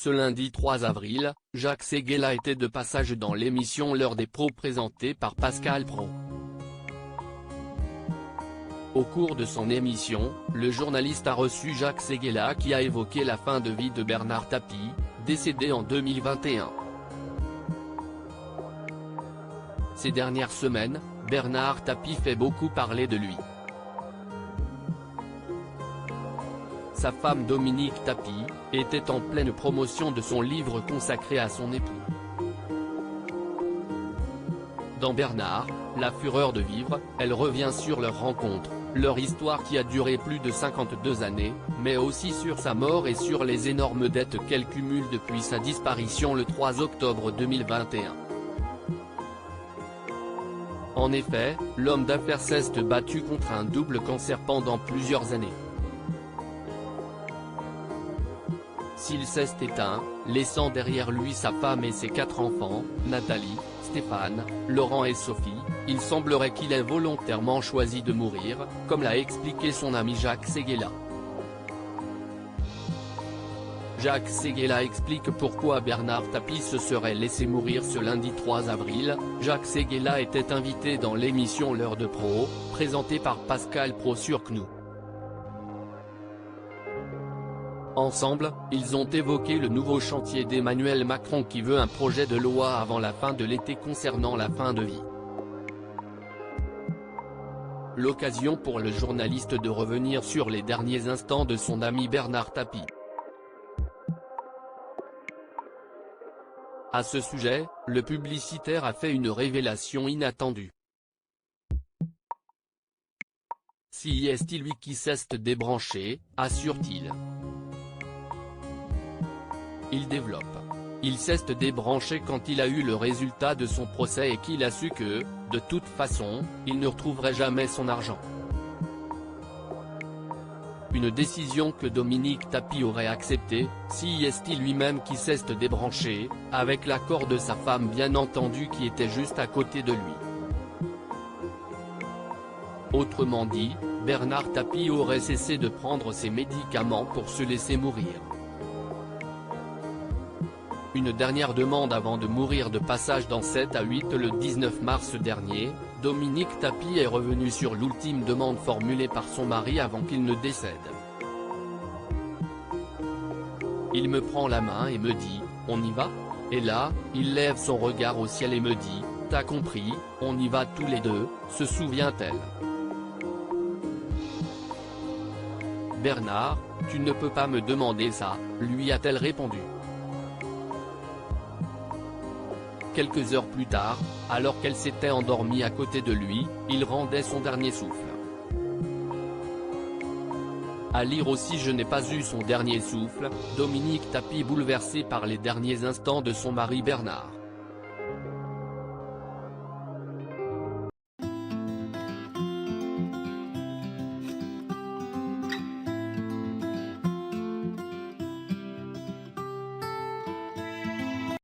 Ce lundi 3 avril, Jacques Séguéla était de passage dans l'émission L'heure des pros présentée par Pascal Praud. Au cours de son émission, le journaliste a reçu Jacques Séguéla qui a évoqué la fin de vie de Bernard Tapie, décédé en 2021. Ces dernières semaines, Bernard Tapie fait beaucoup parler de lui. Sa femme Dominique Tapie était en pleine promotion de son livre consacré à son époux. Dans Bernard, la fureur de vivre, elle revient sur leur rencontre, leur histoire qui a duré plus de 52 années, mais aussi sur sa mort et sur les énormes dettes qu'elle cumule depuis sa disparition le 3 octobre 2021. En effet, l'homme d'affaires s'est battu contre un double cancer pendant plusieurs années. S'il s'est éteint, laissant derrière lui sa femme et ses 4 enfants, Nathalie, Stéphane, Laurent et Sophie, il semblerait qu'il ait volontairement choisi de mourir, comme l'a expliqué son ami Jacques Séguéla. Jacques Séguéla explique pourquoi Bernard Tapie se serait laissé mourir ce lundi 3 avril. Jacques Séguéla était invité dans l'émission L'heure de pros, présentée par Pascal Praud sur CNU. Ensemble, ils ont évoqué le nouveau chantier d'Emmanuel Macron qui veut un projet de loi avant la fin de l'été concernant la fin de vie. L'occasion pour le journaliste de revenir sur les derniers instants de son ami Bernard Tapie. À ce sujet, le publicitaire a fait une révélation inattendue. Si est-il lui qui s'est débranché, assure-t-il. Il développe. Il s'est débranché quand il a eu le résultat de son procès et qu'il a su que, de toute façon, il ne retrouverait jamais son argent. Une décision que Dominique Tapie aurait acceptée, si est-il lui-même qui s'est débranché, avec l'accord de sa femme bien entendu qui était juste à côté de lui. Autrement dit, Bernard Tapie aurait cessé de prendre ses médicaments pour se laisser mourir. Une dernière demande avant de mourir de passage dans 7 à 8 le 19 mars dernier, Dominique Tapie est revenu sur l'ultime demande formulée par son mari avant qu'il ne décède. Il me prend la main et me dit, on y va? Et là, il lève son regard au ciel et me dit, t'as compris, on y va tous les deux, se souvient-elle. Bernard, tu ne peux pas me demander ça, lui a-t-elle répondu. Quelques heures plus tard, alors qu'elle s'était endormie à côté de lui, il rendait son dernier souffle. À lire aussi Je n'ai pas eu son dernier souffle, Dominique Tapie bouleversé par les derniers instants de son mari Bernard.